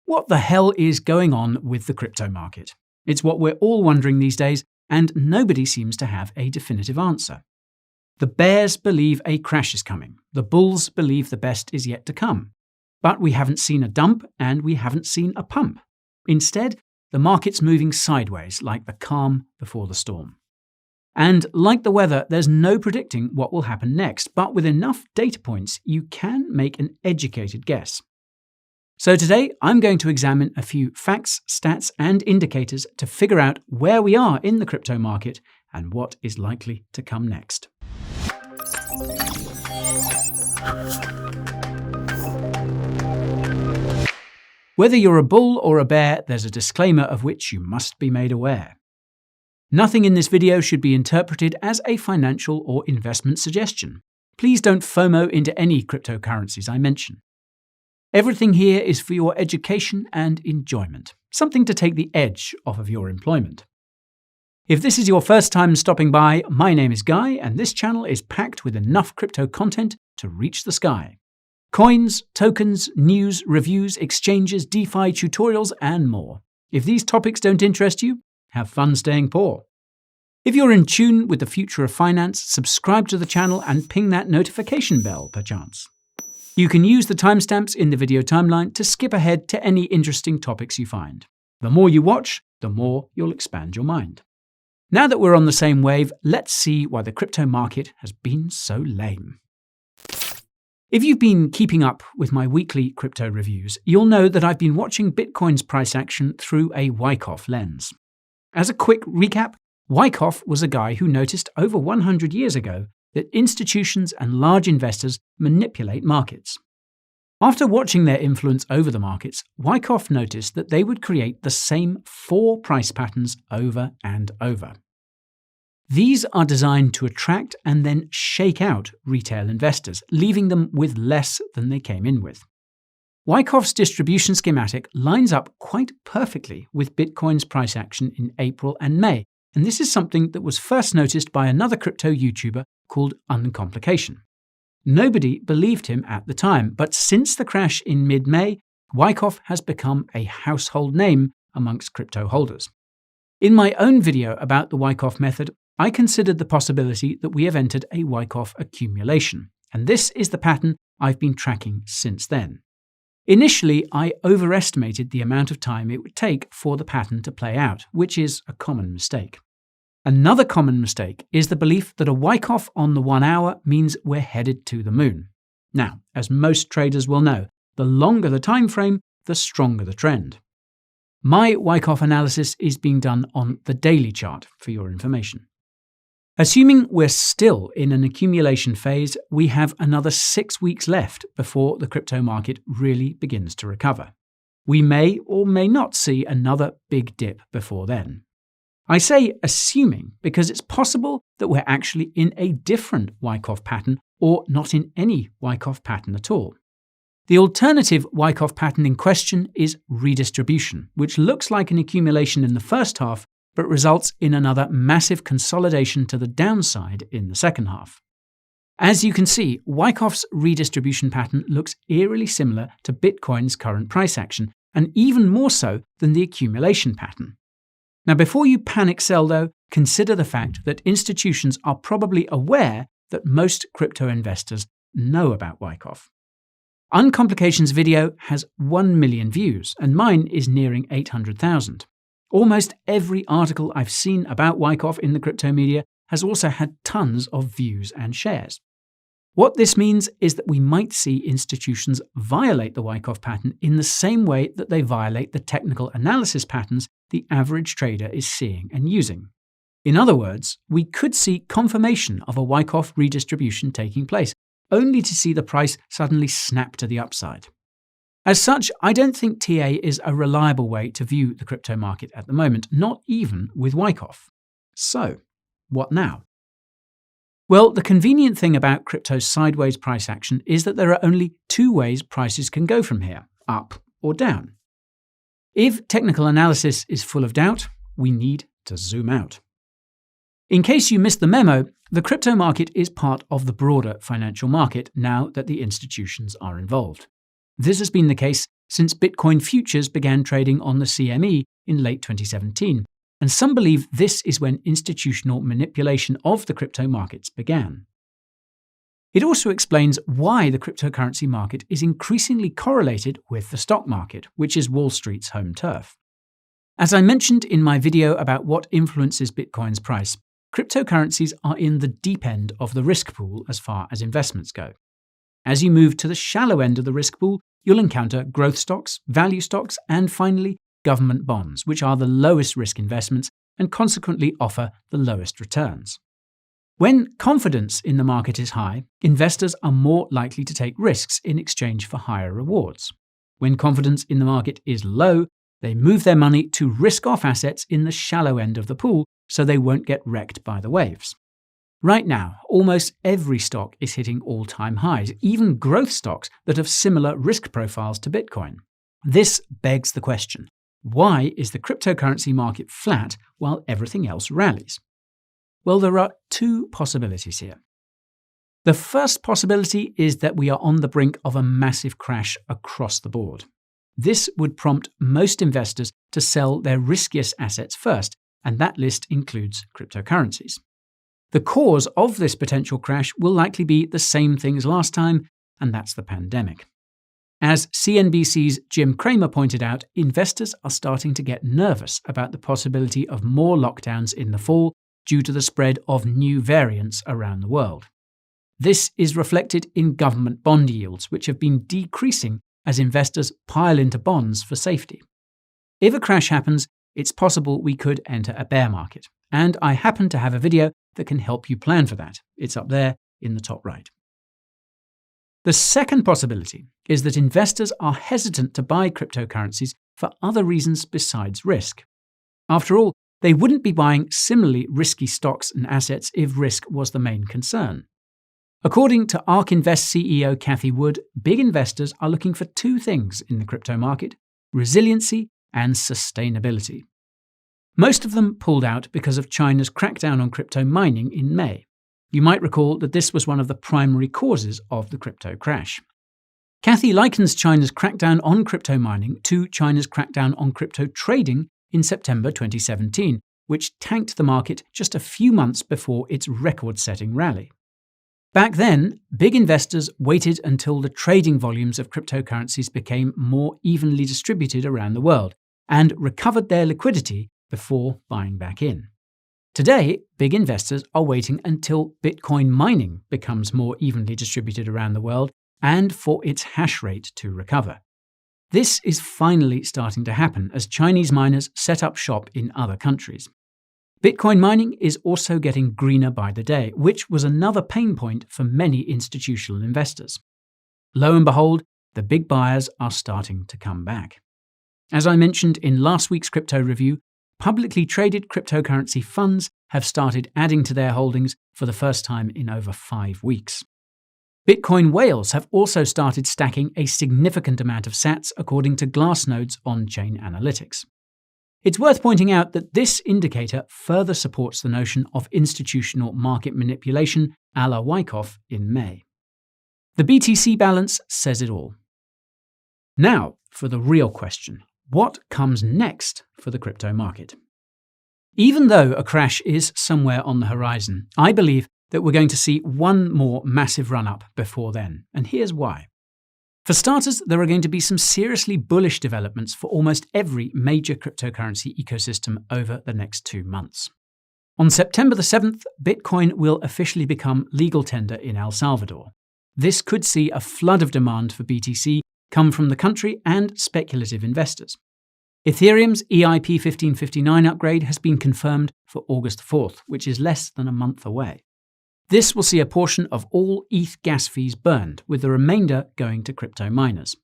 What the hell is going on with the crypto market? It's what we're all wondering these days, and nobody seems to have a definitive answer. The bears believe a crash is coming. The bulls believe the best is yet to come. But we haven't seen a dump and we haven't seen a pump. Instead, the market's moving sideways like the calm before the storm. And like the weather, there's no predicting what will happen next, but with enough data points, you can make an educated guess. So today, I'm going to examine a few facts, stats, and indicators to figure out where we are in the crypto market and what is likely to come next. Whether you're a bull or a bear, there's a disclaimer of which you must be made aware. Nothing in this video should be interpreted as a financial or investment suggestion. Please don't FOMO into any cryptocurrencies I mention. Everything here is for your education and enjoyment, something to take the edge off of your employment. If this is your first time stopping by, my name is Guy, and this channel is packed with enough crypto content to reach the sky. Coins, tokens, news, reviews, exchanges, DeFi, tutorials, and more. If these topics don't interest you, have fun staying poor. If you're in tune with the future of finance, subscribe to the channel and ping that notification bell, perchance. You can use the timestamps in the video timeline to skip ahead to any interesting topics you find. The more you watch, the more you'll expand your mind. Now that we're on the same wave, let's see why the crypto market has been so lame. If you've been keeping up with my weekly crypto reviews, you'll know that I've been watching Bitcoin's price action through a Wyckoff lens. As a quick recap, Wyckoff was a guy who noticed over 100 years ago that institutions and large investors manipulate markets. After watching their influence over the markets, Wyckoff noticed that they would create the same 4 price patterns over and over. These are designed to attract and then shake out retail investors, leaving them with less than they came in with. Wyckoff's distribution schematic lines up quite perfectly with Bitcoin's price action in April and May, and this is something that was first noticed by another crypto YouTuber called Uncomplication. Nobody believed him at the time, but since the crash in mid-May, Wyckoff has become a household name amongst crypto holders. In my own video about the Wyckoff method, I considered the possibility that we have entered a Wyckoff accumulation, and this is the pattern I've been tracking since then. Initially, I overestimated the amount of time it would take for the pattern to play out, which is a common mistake. Another common mistake is the belief that a Wyckoff on the 1 hour means we're headed to the moon. Now, as most traders will know, the longer the time frame, the stronger the trend. My Wyckoff analysis is being done on the daily chart, for your information. Assuming we're still in an accumulation phase, we have another 6 weeks left before the crypto market really begins to recover. We may or may not see another big dip before then. I say assuming because it's possible that we're actually in a different Wyckoff pattern or not in any Wyckoff pattern at all. The alternative Wyckoff pattern in question is redistribution, which looks like an accumulation in the first half but results in another massive consolidation to the downside in the second half. As you can see, Wyckoff's redistribution pattern looks eerily similar to Bitcoin's current price action, and even more so than the accumulation pattern. Now, before you panic sell though, consider the fact that institutions are probably aware that most crypto investors know about Wyckoff. Uncomplication's video has 1 million views, and mine is nearing 800,000. Almost every article I've seen about Wyckoff in the crypto media has also had tons of views and shares. What this means is that we might see institutions violate the Wyckoff pattern in the same way that they violate the technical analysis patterns the average trader is seeing and using. In other words, we could see confirmation of a Wyckoff redistribution taking place, only to see the price suddenly snap to the upside. As such, I don't think TA is a reliable way to view the crypto market at the moment, not even with Wyckoff. So, what now? Well, the convenient thing about crypto's sideways price action is that there are only 2 ways prices can go from here, up or down. If technical analysis is full of doubt, we need to zoom out. In case you missed the memo, the crypto market is part of the broader financial market now that the institutions are involved. This has been the case since Bitcoin futures began trading on the CME in late 2017, and some believe this is when institutional manipulation of the crypto markets began. It also explains why the cryptocurrency market is increasingly correlated with the stock market, which is Wall Street's home turf. As I mentioned in my video about what influences Bitcoin's price, cryptocurrencies are in the deep end of the risk pool as far as investments go. As you move to the shallow end of the risk pool, you'll encounter growth stocks, value stocks, and finally, government bonds, which are the lowest risk investments and consequently offer the lowest returns. When confidence in the market is high, investors are more likely to take risks in exchange for higher rewards. When confidence in the market is low, they move their money to risk-off assets in the shallow end of the pool so they won't get wrecked by the waves. Right now, almost every stock is hitting all-time highs, even growth stocks that have similar risk profiles to Bitcoin. This begs the question, why is the cryptocurrency market flat while everything else rallies? Well, there are two possibilities here. The first possibility is that we are on the brink of a massive crash across the board. This would prompt most investors to sell their riskiest assets first, and that list includes cryptocurrencies. The cause of this potential crash will likely be the same thing as last time, and that's the pandemic. As CNBC's Jim Cramer pointed out, investors are starting to get nervous about the possibility of more lockdowns in the fall due to the spread of new variants around the world. This is reflected in government bond yields, which have been decreasing as investors pile into bonds for safety. If a crash happens, it's possible we could enter a bear market, and I happen to have a video that can help you plan for that. It's up there in the top right. The second possibility is that investors are hesitant to buy cryptocurrencies for other reasons besides risk. After all, they wouldn't be buying similarly risky stocks and assets if risk was the main concern. According to ARK Invest CEO Cathie Wood, big investors are looking for two things in the crypto market: resiliency and sustainability. Most of them pulled out because of China's crackdown on crypto mining in May. You might recall that this was one of the primary causes of the crypto crash. Cathie likens China's crackdown on crypto mining to China's crackdown on crypto trading in September 2017, which tanked the market just a few months before its record-setting rally. Back then, big investors waited until the trading volumes of cryptocurrencies became more evenly distributed around the world and recovered their liquidity before buying back in. Today, big investors are waiting until Bitcoin mining becomes more evenly distributed around the world and for its hash rate to recover. This is finally starting to happen as Chinese miners set up shop in other countries. Bitcoin mining is also getting greener by the day, which was another pain point for many institutional investors. Lo and behold, the big buyers are starting to come back. As I mentioned in last week's crypto review, publicly traded cryptocurrency funds have started adding to their holdings for the first time in over 5 weeks. Bitcoin whales have also started stacking a significant amount of sats according to Glassnode's on-chain analytics. It's worth pointing out that this indicator further supports the notion of institutional market manipulation a la Wyckoff in May. The BTC balance says it all. Now for the real question. What comes next for the crypto market? Even though a crash is somewhere on the horizon, I believe that we're going to see one more massive run-up before then, and here's why. For starters, there are going to be some seriously bullish developments for almost every major cryptocurrency ecosystem over the next 2 months. On September the 7th, Bitcoin will officially become legal tender in El Salvador. This could see a flood of demand for BTC come from the country and speculative investors. Ethereum's EIP 1559 upgrade has been confirmed for August 4th, which is less than a month away. This will see a portion of all ETH gas fees burned, with the remainder going to crypto miners.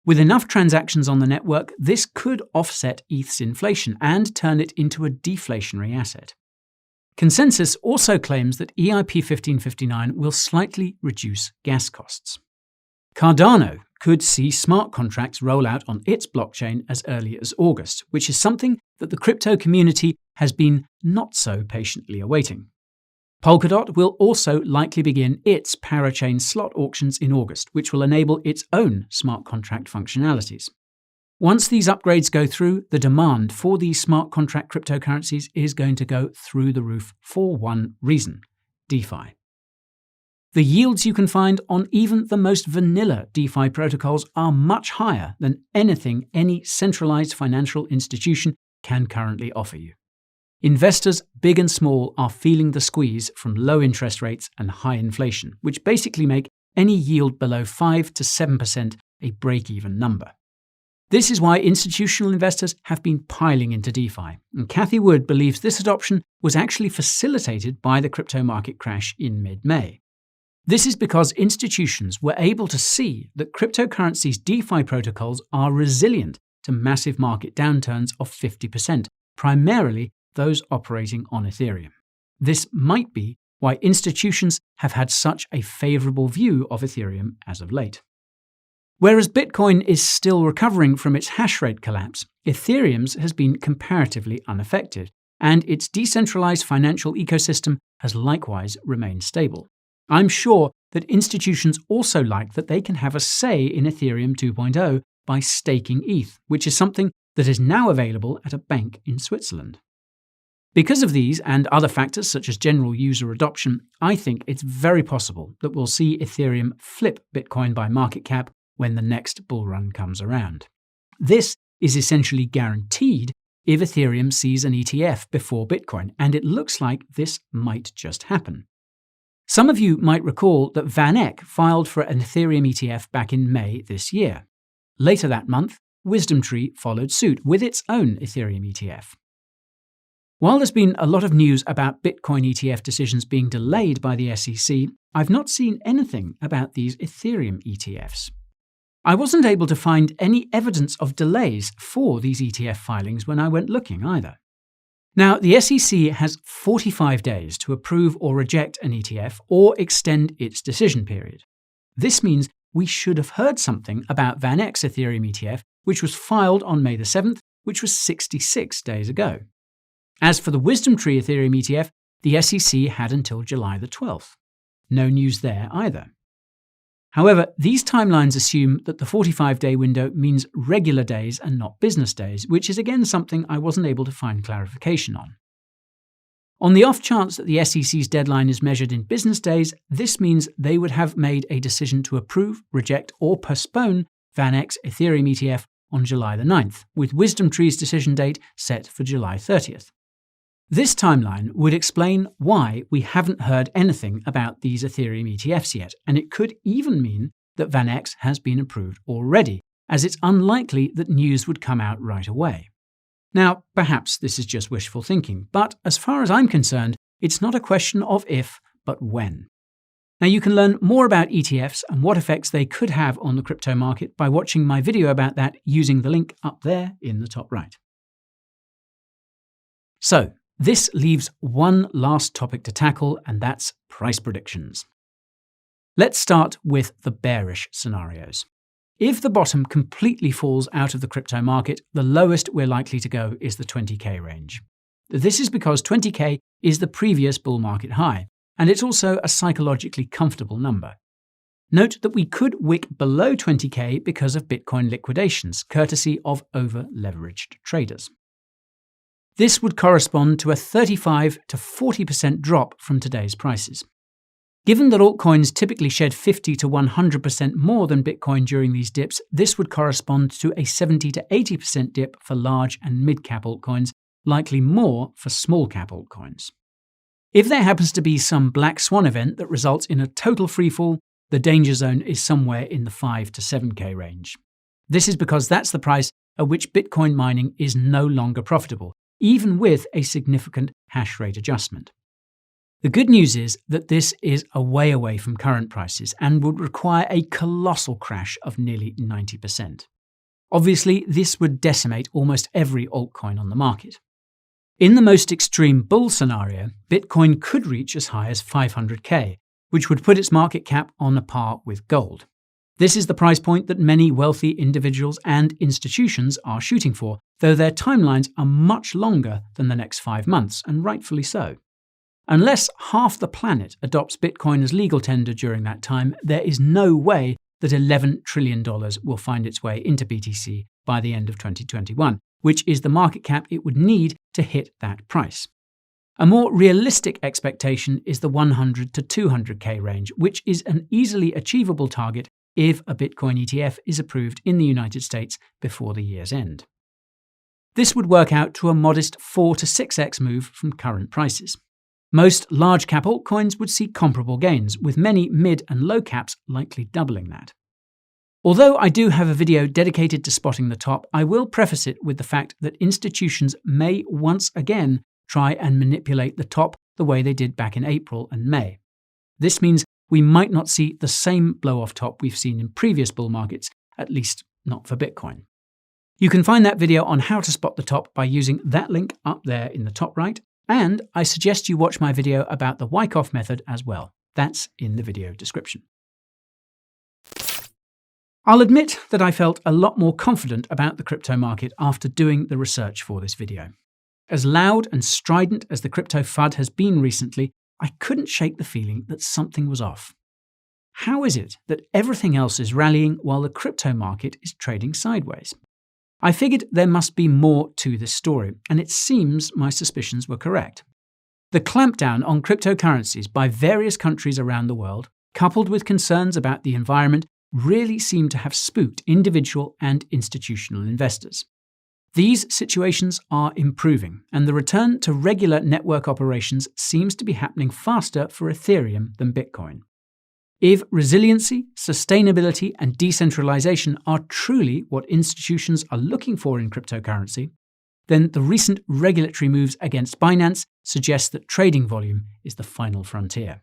With enough transactions on the network, this could offset ETH's inflation and turn it into a deflationary asset. Consensus also claims that EIP 1559 will slightly reduce gas costs. Cardano could see smart contracts roll out on its blockchain as early as August, which is something that the crypto community has been not so patiently awaiting. Polkadot will also likely begin its parachain slot auctions in August, which will enable its own smart contract functionalities. Once these upgrades go through, the demand for these smart contract cryptocurrencies is going to go through the roof for one reason: DeFi. The yields you can find on even the most vanilla DeFi protocols are much higher than anything any centralized financial institution can currently offer you. Investors, big and small, are feeling the squeeze from low interest rates and high inflation, which basically make any yield below 5 to 7% a break-even number. This is why institutional investors have been piling into DeFi, and Cathie Wood believes this adoption was actually facilitated by the crypto market crash in mid-May. This is because institutions were able to see that cryptocurrencies' DeFi protocols are resilient to massive market downturns of 50%, primarily those operating on Ethereum. This might be why institutions have had such a favorable view of Ethereum as of late. Whereas Bitcoin is still recovering from its hash rate collapse, Ethereum's has been comparatively unaffected, and its decentralized financial ecosystem has likewise remained stable. I'm sure that institutions also like that they can have a say in Ethereum 2.0 by staking ETH, which is something that is now available at a bank in Switzerland. Because of these and other factors such as general user adoption, I think it's very possible that we'll see Ethereum flip Bitcoin by market cap when the next bull run comes around. This is essentially guaranteed if Ethereum sees an ETF before Bitcoin, and it looks like this might just happen. Some of you might recall that VanEck filed for an Ethereum ETF back in May this year. Later that month, WisdomTree followed suit with its own Ethereum ETF. While there's been a lot of news about Bitcoin ETF decisions being delayed by the SEC, I've not seen anything about these Ethereum ETFs. I wasn't able to find any evidence of delays for these ETF filings when I went looking either. Now, the SEC has 45 days to approve or reject an ETF or extend its decision period. This means we should have heard something about VanEck's Ethereum ETF, which was filed on May the 7th, which was 66 days ago. As for the WisdomTree Ethereum ETF, the SEC had until July the 12th. No news there either. However, these timelines assume that the 45-day window means regular days and not business days, which is again something I wasn't able to find clarification on. On the off chance that the SEC's deadline is measured in business days, this means they would have made a decision to approve, reject, or postpone VanEck's Ethereum ETF on July the 9th, with WisdomTree's decision date set for July 30th. This timeline would explain why we haven't heard anything about these Ethereum ETFs yet, and it could even mean that VanEck has been approved already, as it's unlikely that news would come out right away. Now, perhaps this is just wishful thinking, but as far as I'm concerned, it's not a question of if, but when. Now, you can learn more about ETFs and what effects they could have on the crypto market by watching my video about that using the link up there in the top right. So, this leaves one last topic to tackle, and that's price predictions. Let's start with the bearish scenarios. If the bottom completely falls out of the crypto market, the lowest we're likely to go is the 20k range. This is because 20k is the previous bull market high, and it's also a psychologically comfortable number. Note that we could wick below 20k because of Bitcoin liquidations, courtesy of over-leveraged traders. This would correspond to a 35 to 40% drop from today's prices. Given that altcoins typically shed 50 to 100% more than Bitcoin during these dips, this would correspond to a 70 to 80% dip for large and mid-cap altcoins, likely more for small-cap altcoins. If there happens to be some black swan event that results in a total freefall, the danger zone is somewhere in the 5 to 7k range. This is because that's the price at which Bitcoin mining is no longer profitable, even with a significant hash rate adjustment. The good news is that this is a way away from current prices and would require a colossal crash of nearly 90%. Obviously, this would decimate almost every altcoin on the market. In the most extreme bull scenario, Bitcoin could reach as high as 500k, which would put its market cap on a par with gold. This is the price point that many wealthy individuals and institutions are shooting for, though their timelines are much longer than the next 5 months, and rightfully so. Unless half the planet adopts Bitcoin as legal tender during that time, there is no way that $11 trillion will find its way into BTC by the end of 2021, which is the market cap it would need to hit that price. A more realistic expectation is the 100 to 200k range, which is an easily achievable target if a Bitcoin ETF is approved in the United States before the year's end. This would work out to a modest 4 to 6x move from current prices. Most large cap altcoins would see comparable gains, with many mid and low caps likely doubling that. Although I do have a video dedicated to spotting the top, I will preface it with the fact that institutions may once again try and manipulate the top the way they did back in April and May. This means we might not see the same blow-off top we've seen in previous bull markets, at least not for Bitcoin. You can find that video on how to spot the top by using that link up there in the top right, and I suggest you watch my video about the Wyckoff method as well. That's in the video description. I'll admit that I felt a lot more confident about the crypto market after doing the research for this video. As loud and strident as the crypto FUD has been recently, I couldn't shake the feeling that something was off. How is it that everything else is rallying while the crypto market is trading sideways? I figured there must be more to this story, and it seems my suspicions were correct. The clampdown on cryptocurrencies by various countries around the world, coupled with concerns about the environment, really seem to have spooked individual and institutional investors. These situations are improving, and the return to regular network operations seems to be happening faster for Ethereum than Bitcoin. If resiliency, sustainability, and decentralization are truly what institutions are looking for in cryptocurrency, then the recent regulatory moves against Binance suggest that trading volume is the final frontier.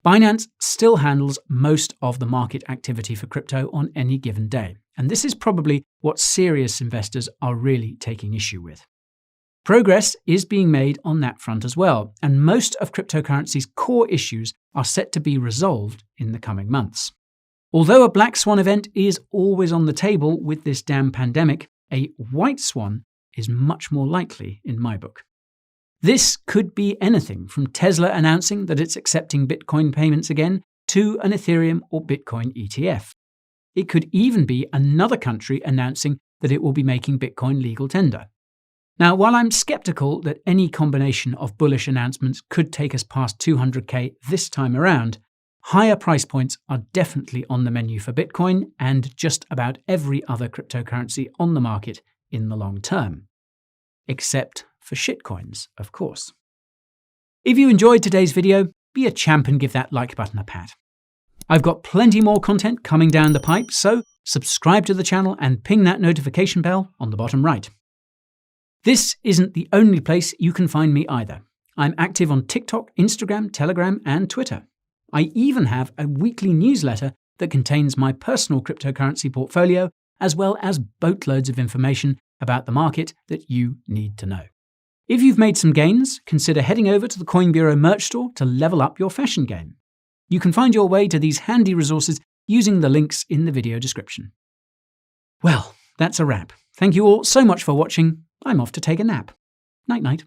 Binance still handles most of the market activity for crypto on any given day, and this is probably what serious investors are really taking issue with. Progress is being made on that front as well, and most of cryptocurrency's core issues are set to be resolved in the coming months. Although a black swan event is always on the table with this damn pandemic, a white swan is much more likely in my book. This could be anything from Tesla announcing that it's accepting Bitcoin payments again to an Ethereum or Bitcoin ETF. It could even be another country announcing that it will be making Bitcoin legal tender. Now, while I'm skeptical that any combination of bullish announcements could take us past 200k this time around, higher price points are definitely on the menu for Bitcoin and just about every other cryptocurrency on the market in the long term. Except for shitcoins, of course. If you enjoyed today's video, be a champ and give that like button a pat. I've got plenty more content coming down the pipe, so subscribe to the channel and ping that notification bell on the bottom right. This isn't the only place you can find me either. I'm active on TikTok, Instagram, Telegram, and Twitter. I even have a weekly newsletter that contains my personal cryptocurrency portfolio, as well as boatloads of information about the market that you need to know. If you've made some gains, consider heading over to the Coin Bureau merch store to level up your fashion game. You can find your way to these handy resources using the links in the video description. Well, that's a wrap. Thank you all so much for watching. I'm off to take a nap. Night-night.